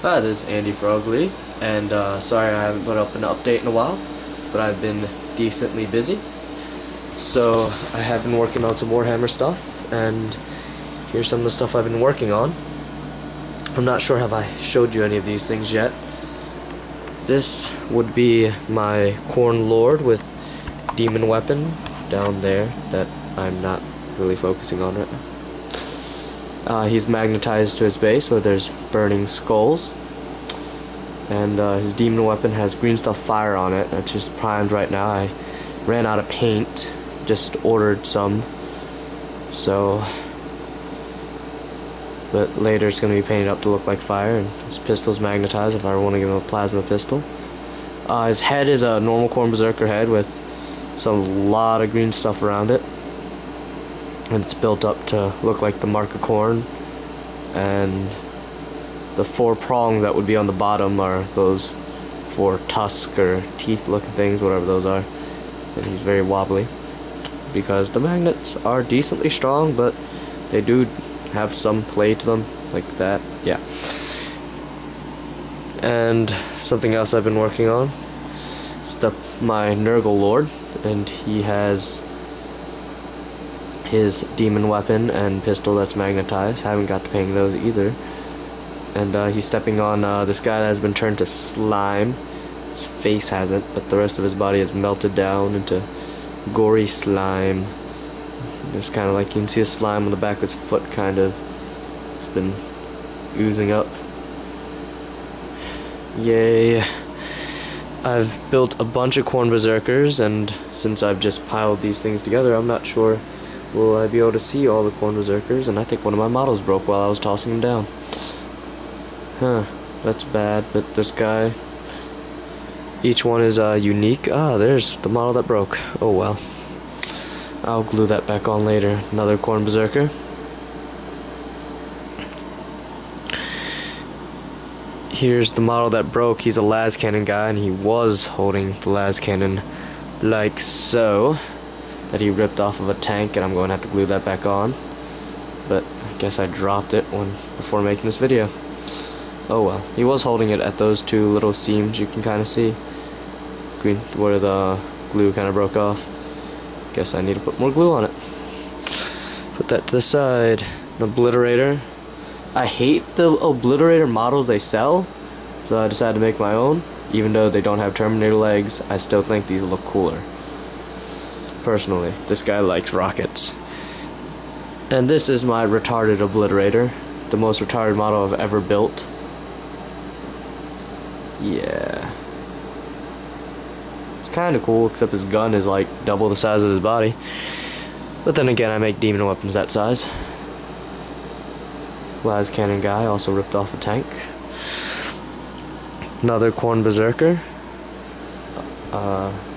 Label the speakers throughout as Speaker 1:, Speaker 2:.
Speaker 1: Hi, this is Andy Frogly, and sorry I haven't put up an update in a while, but I've been decently busy. So I have been working on some Warhammer stuff, and here's some of the stuff I've been working on. I'm not sure have I showed you any of these things yet. This would be my Khorne Lord with demon weapon down there that I'm not really focusing on right now. He's magnetized to his base where there's burning skulls, and his demon weapon has green stuff fire on it. It's just primed right now. I ran out of paint, just ordered some, so but later it's going to be painted up to look like fire, and his pistol's magnetized if I want to give him a plasma pistol. His head is a normal Khorne Berserker head with some lot of green stuff around it, and it's built up to look like the Mark of Khorne, and the 4 prongs that would be on the bottom are those 4 tusk or teeth looking things, whatever those are, and he's very wobbly because the magnets are decently strong, but they do have some play to them, like that, yeah. And something else I've been working on is my Nurgle Lord, and he has his demon weapon and pistol that's magnetized. Haven't got to paint those either. And he's stepping on this guy that has been turned to slime. His face hasn't, but the rest of his body has melted down into gory slime. Just kind of like you can see the slime on the back of his foot, kind of. It's been oozing up. Yay. I've built a bunch of Khorne Berserkers, and since I've just piled these things together, I'm not sure will I be able to see all the Khorne Berserkers, and I think one of my models broke while I was tossing them down. Huh, that's bad, but this guy, each one is unique. Ah, there's the model that broke. Oh well. I'll glue that back on later. Another Khorne Berserker. Here's the model that broke. He's a las cannon guy, and he was holding the las cannon like so, that he ripped off of a tank, and I'm going to have to glue that back on. But I guess I dropped it before making this video. Oh well. He was holding it at those 2 little seams you can kind of see. Green, where the glue kind of broke off. Guess I need to put more glue on it. Put that to the side. An obliterator. I hate the obliterator models they sell, so I decided to make my own. Even though they don't have Terminator legs, I still think these look cooler. Personally, this guy likes rockets. And this is my retarded obliterator, the most retarded model I've ever built. Yeah. It's kind of cool, except his gun is like double the size of his body. But then again, I make demon weapons that size. Las cannon guy also ripped off a tank. Another Khorne Berserker.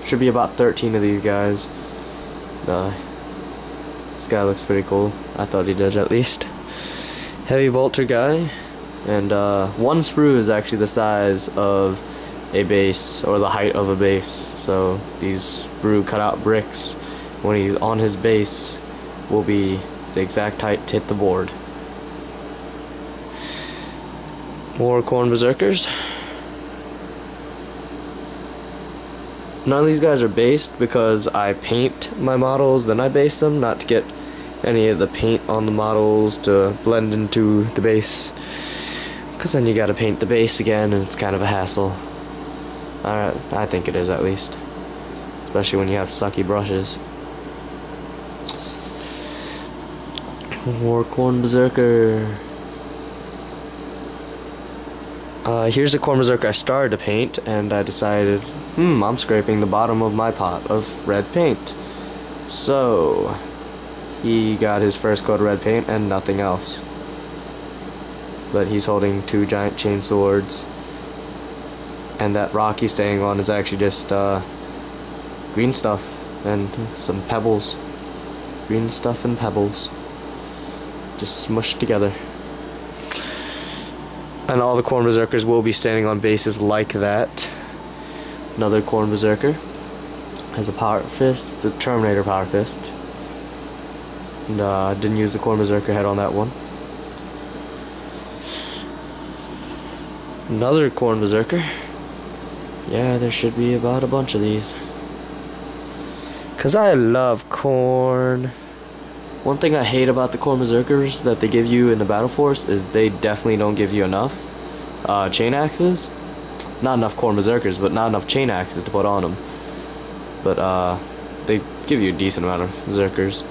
Speaker 1: Should be about 13 of these guys. This guy looks pretty cool. I thought he did at least. Heavy bolter guy. And 1 sprue is actually the size of a base, or the height of a base. So these sprue cutout bricks, when he's on his base, will be the exact height to hit the board. More Khorne Berserkers. None of these guys are based because I paint my models, then I base them, not to get any of the paint on the models to blend into the base. Because then you gotta paint the base again, and it's kind of a hassle. I think it is, at least. Especially when you have sucky brushes. More Khorne Berserker. Here's a Khorne Berserker I started to paint, and I decided, I'm scraping the bottom of my pot of red paint. So, he got his first coat of red paint and nothing else. But he's holding 2 giant chain swords, and that rock he's staying on is actually just green stuff and some pebbles. Green stuff and pebbles. Just smushed together. And all the Khorne Berserkers will be standing on bases like that. Another Khorne Berserker has a power fist. It's a Terminator power fist. And didn't use the Khorne Berserker head on that one. Another corn berserker. Yeah, there should be about a bunch of these. 'Cause I love corn. One thing I hate about the corn berserkers that they give you in the battle force is they definitely don't give you enough chain axes. Not enough corn berserkers, but not enough chain axes to put on them. But they give you a decent amount of berserkers.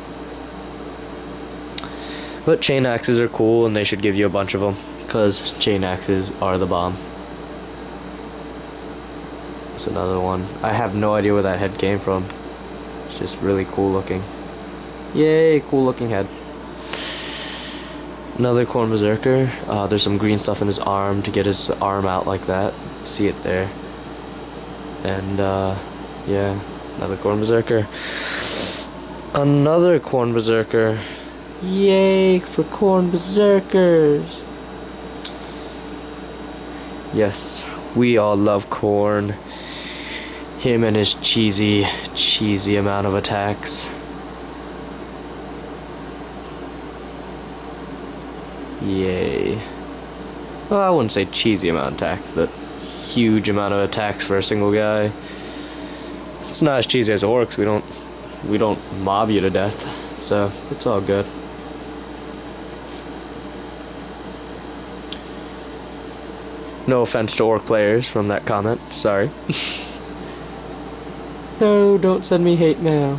Speaker 1: But chain axes are cool, and they should give you a bunch of them, because chain axes are the bomb. It's another one. I have no idea where that head came from. It's just really cool looking. Yay, cool looking head. Another corn berserker. There's some green stuff in his arm to get his arm out like that. See it there. And yeah, another corn berserker. Another corn berserker. Yay for corn berserkers. Yes, we all love corn. Him and his cheesy amount of attacks. Yay. Well, I wouldn't say cheesy amount of attacks, but huge amount of attacks for a single guy. It's not as cheesy as orcs. We don't mob you to death, so it's all good. No offense to orc players from that comment, sorry. No, don't send me hate mail.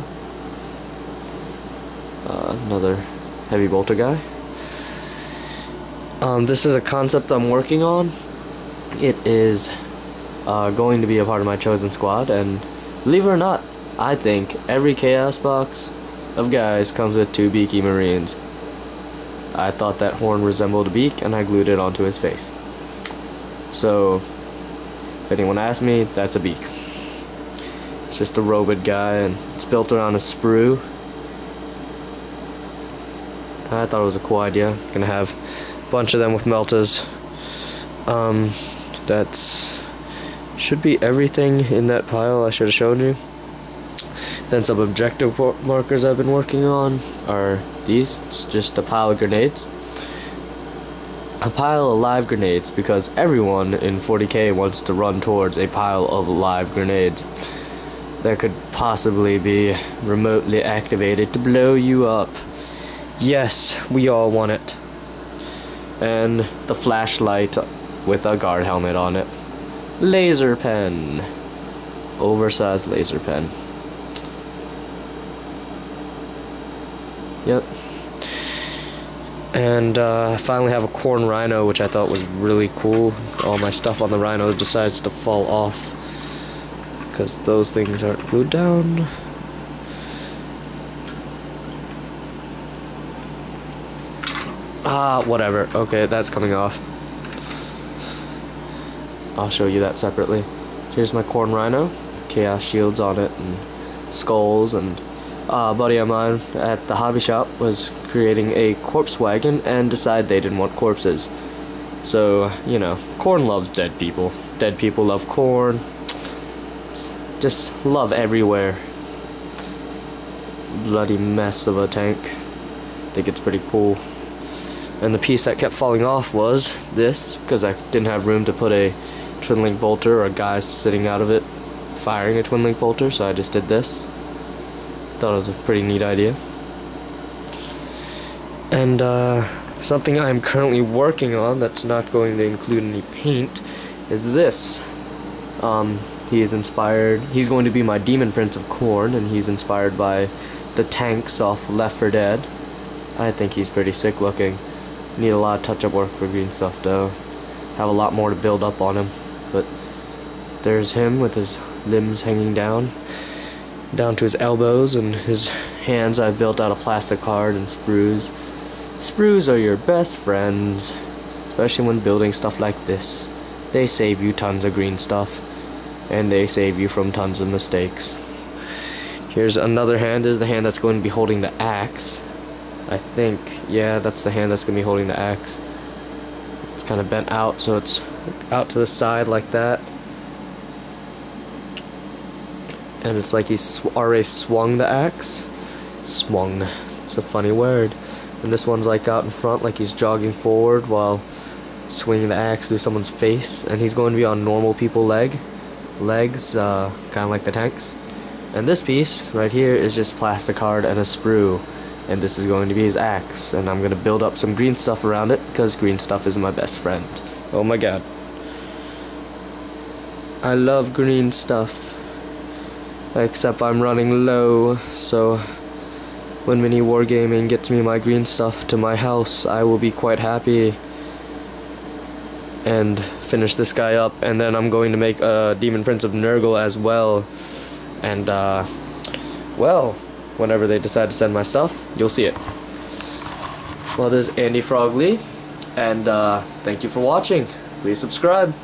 Speaker 1: Another heavy bolter guy. This is a concept I'm working on. It is going to be a part of my chosen squad, and believe it or not, I think every chaos box of guys comes with 2 beaky marines. I thought that horn resembled a beak, and I glued it onto his face. So, if anyone asks me, that's a beak. It's just a robot guy, and it's built around a sprue. I thought it was a cool idea. Gonna have a bunch of them with meltas. That's should be everything in that pile I should have shown you. Then some objective markers I've been working on are these. It's just a pile of grenades. A pile of live grenades, because everyone in 40k wants to run towards a pile of live grenades that could possibly be remotely activated to blow you up. Yes, we all want it. And the flashlight with a guard helmet on it. Laser pen. Oversized laser pen. Yep. And I finally have a corn rhino, which I thought was really cool. All my stuff on the rhino decides to fall off because those things aren't glued down. Whatever. Okay, that's coming off. I'll show you that separately. Here's my corn rhino. Chaos shields on it and skulls, and a buddy of mine at the hobby shop was creating a corpse wagon and decided they didn't want corpses. So, you know, corn loves dead people. Dead people love corn. Just love everywhere. Bloody mess of a tank. I think it's pretty cool. And the piece that kept falling off was this, because I didn't have room to put a twin link bolter or a guy sitting out of it firing a twin link bolter, so I just did this. Thought it was a pretty neat idea. And something I'm currently working on that's not going to include any paint is this. He is inspired. He's going to be my Demon Prince of Corn, and he's inspired by the tanks off Left 4 Dead. I think he's pretty sick looking. Need a lot of touch-up work for green stuff though. Have a lot more to build up on him. But there's him with his limbs hanging down to his elbows, and his hands I've built out of plastic card and sprues. Sprues are your best friends, especially when building stuff like this. They save you tons of green stuff, and they save you from tons of mistakes. Here's another hand. This is the hand that's going to be holding the axe. I think, yeah, that's the hand that's going to be holding the axe. It's kind of bent out, so it's out to the side like that. And it's like he's already swung the axe. Swung. It's a funny word. And this one's like out in front, like he's jogging forward while swing the axe through someone's face, and he's going to be on normal people legs, kind of like the tanks. And this piece right here is just plastic card and a sprue, and this is going to be his axe, and I'm going to build up some green stuff around it because green stuff is my best friend. Oh my god, I love green stuff, except I'm running low, so when Mini Wargaming gets me my green stuff to my house, I will be quite happy and finish this guy up. And then I'm going to make a Demon Prince of Nurgle as well, and well, whenever they decide to send my stuff, you'll see it. Well, this is Andy Frogley, and thank you for watching. Please subscribe.